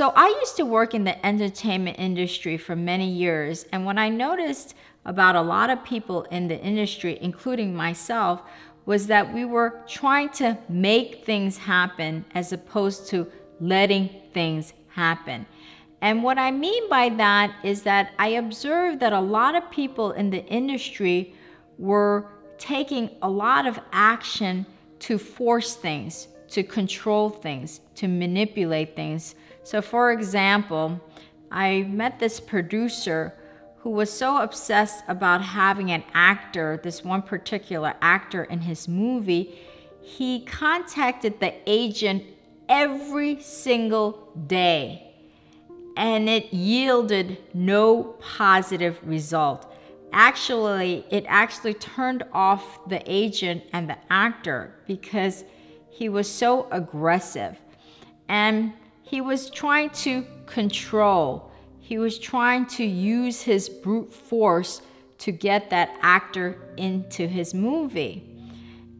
So I used to work in the entertainment industry for many years, and what I noticed about a lot of people in the industry, including myself, was that we were trying to make things happen as opposed to letting things happen. And what I mean by that is that I observed that a lot of people in the industry were taking a lot of action to force things, to control things, to manipulate things. So for example, I met this producer who was so obsessed about having an actor, this one particular actor in his movie. He contacted the agent every single day, and it yielded no positive result. Actually, it actually turned off the agent and the actor because he was so aggressive. And he was trying to control. He was trying to use his brute force to get that actor into his movie.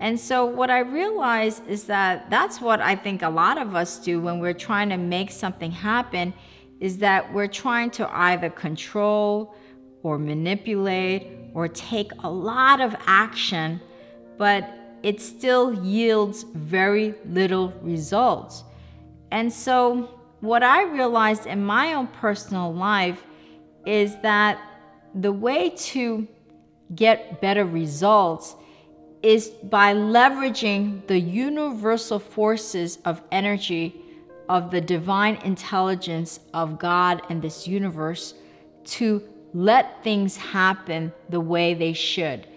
And so what I realized is that that's what I think a lot of us do when we're trying to make something happen, is that we're trying to either control or manipulate or take a lot of action, but it still yields very little results. And so what I realized in my own personal life is that the way to get better results is by leveraging the universal forces of energy of the divine intelligence of God and this universe to let things happen the way they should.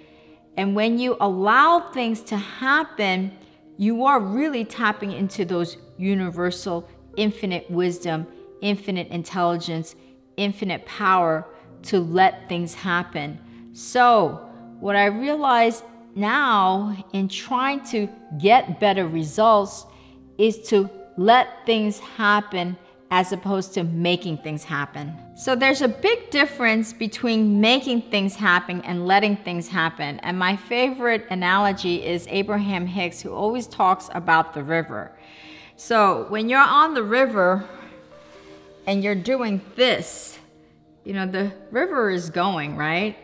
And when you allow things to happen, you are really tapping into those universal infinite wisdom, infinite intelligence, infinite power to let things happen. So what I realize now in trying to get better results is to let things happen as opposed to making things happen. So there's a big difference between making things happen and letting things happen. And my favorite analogy is Abraham Hicks, who always talks about the river. So when you're on the river and you're doing this, the river is going, right?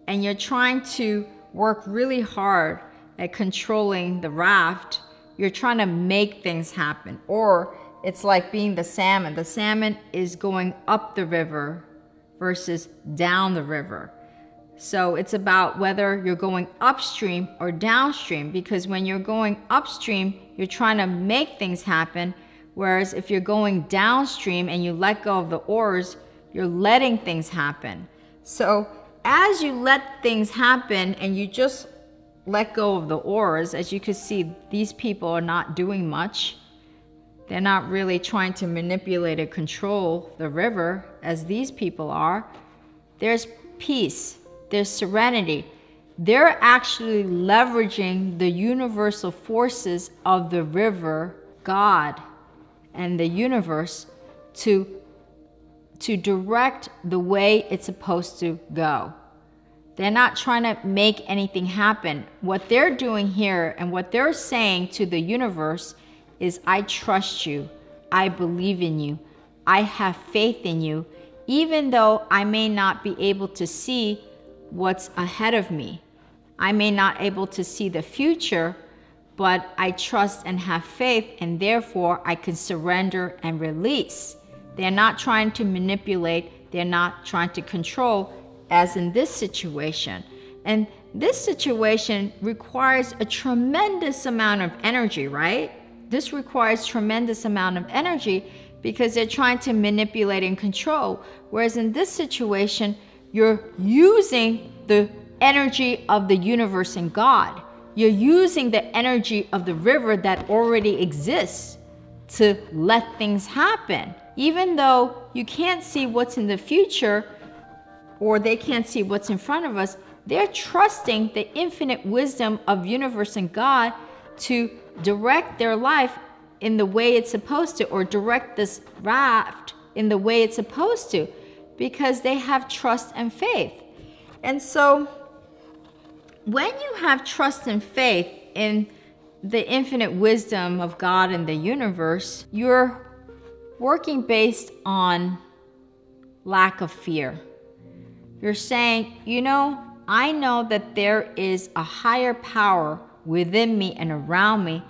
And you're trying to work really hard at controlling the raft. You're trying to make things happen. Or it's like being the salmon. The salmon is going up the river versus down the river. So it's about whether you're going upstream or downstream, because when you're going upstream, you're trying to make things happen. Whereas if you're going downstream and you let go of the oars, you're letting things happen. So as you let things happen and you just let go of the oars, as you can see, these people are not doing much. They're not really trying to manipulate or control the river as these people are. There's peace. There's serenity. They're actually leveraging the universal forces of the river, God, and the universe to direct the way it's supposed to go. They're not trying to make anything happen. What they're doing here and what they're saying to the universe is, I trust you, I believe in you, I have faith in you, even though I may not be able to see what's ahead of me. I may not be able to see the future, but I trust and have faith, and therefore I can surrender and release. They're not trying to manipulate, they're not trying to control, as in this situation. And this situation requires a tremendous amount of energy, right? This requires tremendous amount of energy because they're trying to manipulate and control. Whereas in this situation, you're using the energy of the universe and God. You're using the energy of the river that already exists to let things happen. Even though you can't see what's in the future, or they can't see what's in front of us, they're trusting the infinite wisdom of universe and God to direct their life in the way it's supposed to, or direct this raft in the way it's supposed to, because they have trust and faith. And so when you have trust and faith in the infinite wisdom of God and the universe, you're working based on lack of fear. You're saying, I know that there is a higher power within me and around me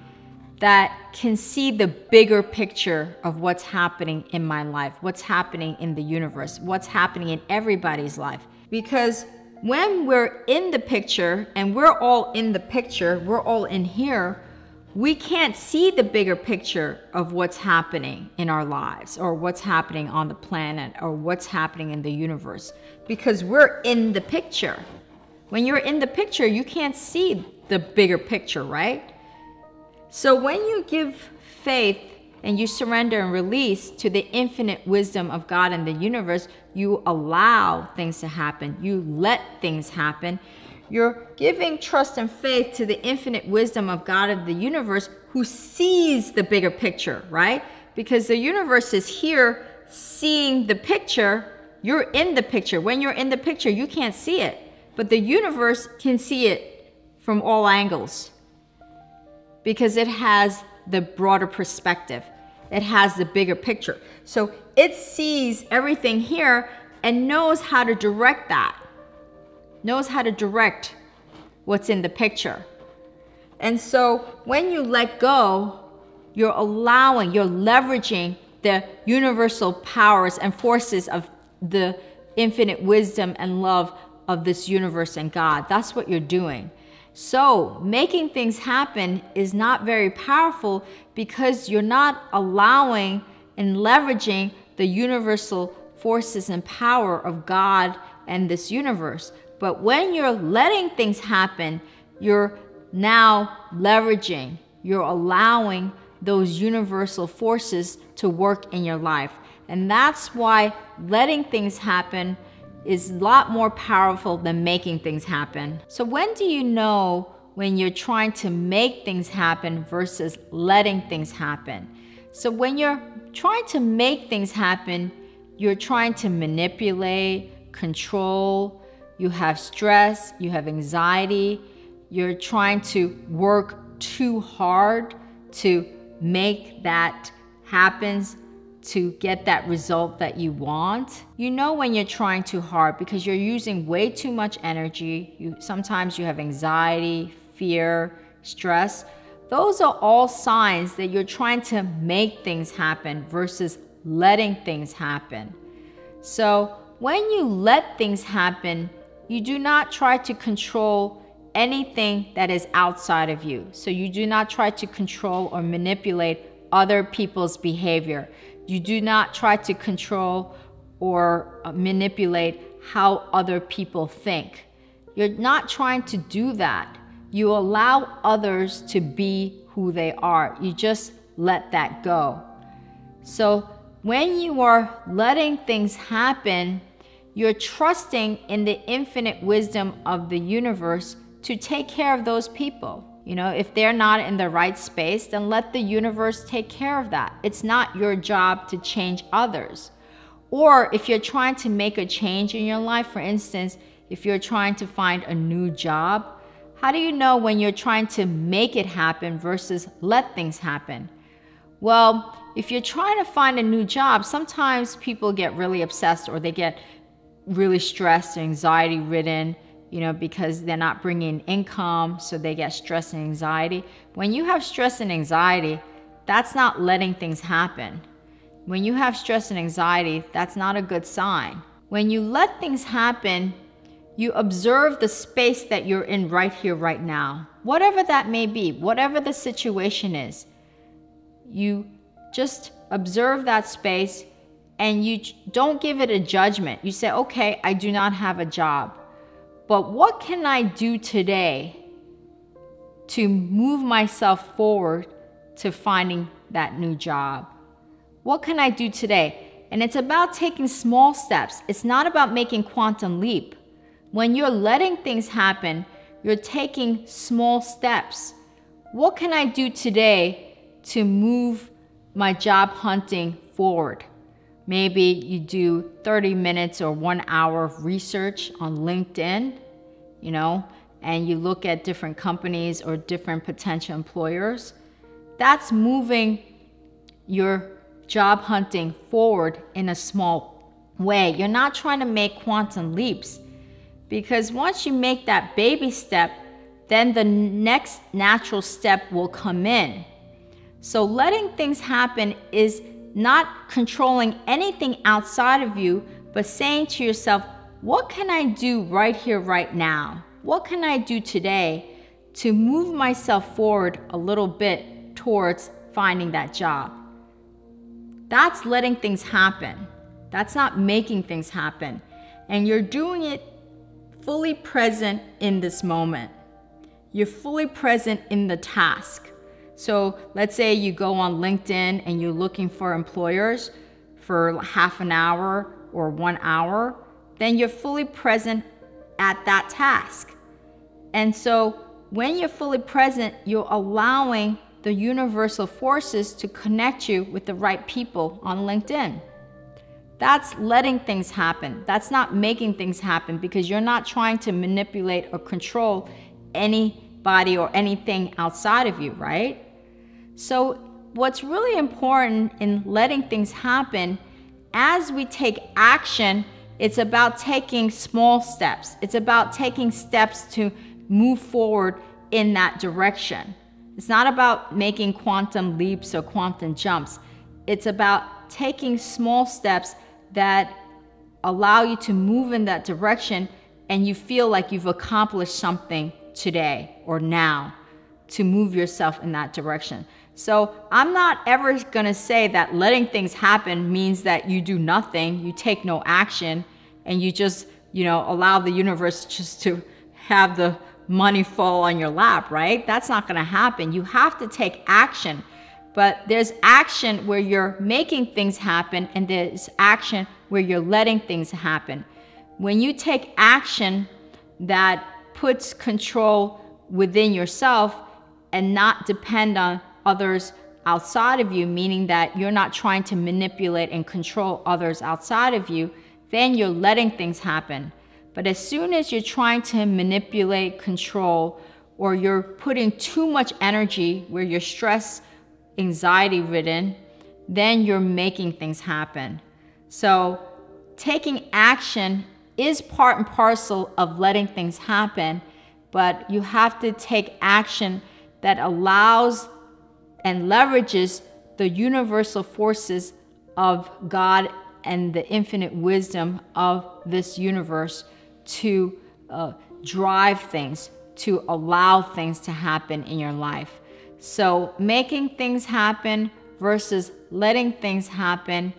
that can see the bigger picture of what's happening in my life, what's happening in the universe, what's happening in everybody's life. Because when we're in the picture, and we're all in the picture, we're all in here, we can't see the bigger picture of what's happening in our lives, or what's happening on the planet, or what's happening in the universe, because we're in the picture. When you're in the picture, you can't see the bigger picture, right? So when you give faith and you surrender and release to the infinite wisdom of God and the universe, you allow things to happen. You let things happen. You're giving trust and faith to the infinite wisdom of God of the universe, who sees the bigger picture, right? Because the universe is here seeing the picture. You're in the picture. When you're in the picture, you can't see it. But the universe can see it from all angles, because it has the broader perspective. It has the bigger picture. So it sees everything here and knows how to direct that. Knows how to direct what's in the picture. And so when you let go, you're leveraging the universal powers and forces of the infinite wisdom and love of this universe and God. That's what you're doing. So making things happen is not very powerful, because you're not allowing and leveraging the universal forces and power of God and this universe. But when you're letting things happen, you're now leveraging, you're allowing those universal forces to work in your life. And that's why letting things happen is a lot more powerful than making things happen. So when do you know when you're trying to make things happen versus letting things happen? So when you're trying to make things happen, you're trying to manipulate, control, you have stress, you have anxiety, you're trying to work too hard to make that happen, to get that result that you want. You know when you're trying too hard, because you're using way too much energy. Sometimes you have anxiety, fear, stress. Those are all signs that you're trying to make things happen versus letting things happen. So when you let things happen, you do not try to control anything that is outside of you. So you do not try to control or manipulate other people's behavior. You do not try to control or manipulate how other people think. You're not trying to do that. You allow others to be who they are. You just let that go. So when you are letting things happen, you're trusting in the infinite wisdom of the universe to take care of those people. If they're not in the right space, then let the universe take care of that. It's not your job to change others. Or if you're trying to make a change in your life, for instance, if you're trying to find a new job, how do you know when you're trying to make it happen versus let things happen? Well, if you're trying to find a new job, sometimes people get really obsessed, or they get really stressed, anxiety ridden, because they're not bringing income, so they get stress and anxiety. When you have stress and anxiety, that's not letting things happen. When you have stress and anxiety, that's not a good sign. When you let things happen, you observe the space that you're in right here, right now. Whatever that may be, whatever the situation is, you just observe that space, and you don't give it a judgment. You say, okay, I do not have a job, but what can I do today to move myself forward to finding that new job? What can I do today? And it's about taking small steps. It's not about making quantum leap. When you're letting things happen, you're taking small steps. What can I do today to move my job hunting forward? Maybe you do 30 minutes or 1 hour of research on LinkedIn, and you look at different companies or different potential employers. That's moving your job hunting forward in a small way. You're not trying to make quantum leaps, because once you make that baby step, then the next natural step will come in. So letting things happen is not controlling anything outside of you, but saying to yourself, what can I do right here, right now? What can I do today to move myself forward a little bit towards finding that job? That's letting things happen. That's not making things happen. And you're doing it fully present in this moment. You're fully present in the task. So let's say you go on LinkedIn and you're looking for employers for half an hour or 1 hour, then you're fully present at that task. And so when you're fully present, you're allowing the universal forces to connect you with the right people on LinkedIn. That's letting things happen. That's not making things happen, because you're not trying to manipulate or control anybody or anything outside of you, right? So what's really important in letting things happen, as we take action, it's about taking small steps. It's about taking steps to move forward in that direction. It's not about making quantum leaps or quantum jumps. It's about taking small steps that allow you to move in that direction, and you feel like you've accomplished something today or now to move yourself in that direction. So I'm not ever going to say that letting things happen means that you do nothing, you take no action, and you just, allow the universe just to have the money fall on your lap, right? That's not going to happen. You have to take action. But there's action where you're making things happen, and there's action where you're letting things happen. When you take action that puts control within yourself and not depend on others outside of you, meaning that you're not trying to manipulate and control others outside of you, then you're letting things happen. But as soon as you're trying to manipulate, control, or you're putting too much energy where you're stressed, anxiety ridden, then you're making things happen. So taking action is part and parcel of letting things happen, but you have to take action that allows and leverages the universal forces of God and the infinite wisdom of this universe to drive things, to allow things to happen in your life. So making things happen versus letting things happen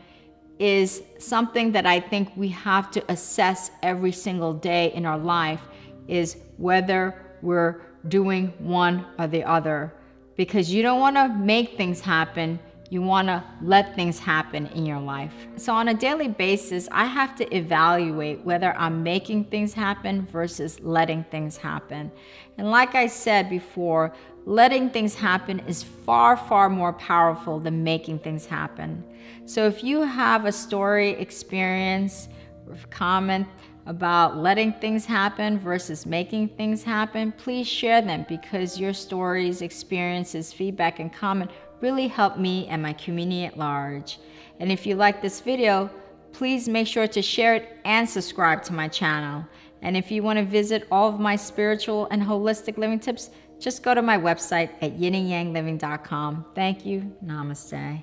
is something that I think we have to assess every single day in our life, is whether we're doing one or the other. Because you don't want to make things happen, you want to let things happen in your life. So on a daily basis, I have to evaluate whether I'm making things happen versus letting things happen. And like I said before, letting things happen is far, far more powerful than making things happen. So if you have a story, experience, or comment about letting things happen versus making things happen, please share them, because your stories, experiences, feedback, and comment really help me and my community at large. And if you like this video, please make sure to share it and subscribe to my channel. And if you want to visit all of my spiritual and holistic living tips, just go to my website at yinandyangliving.com. Thank you. Namaste.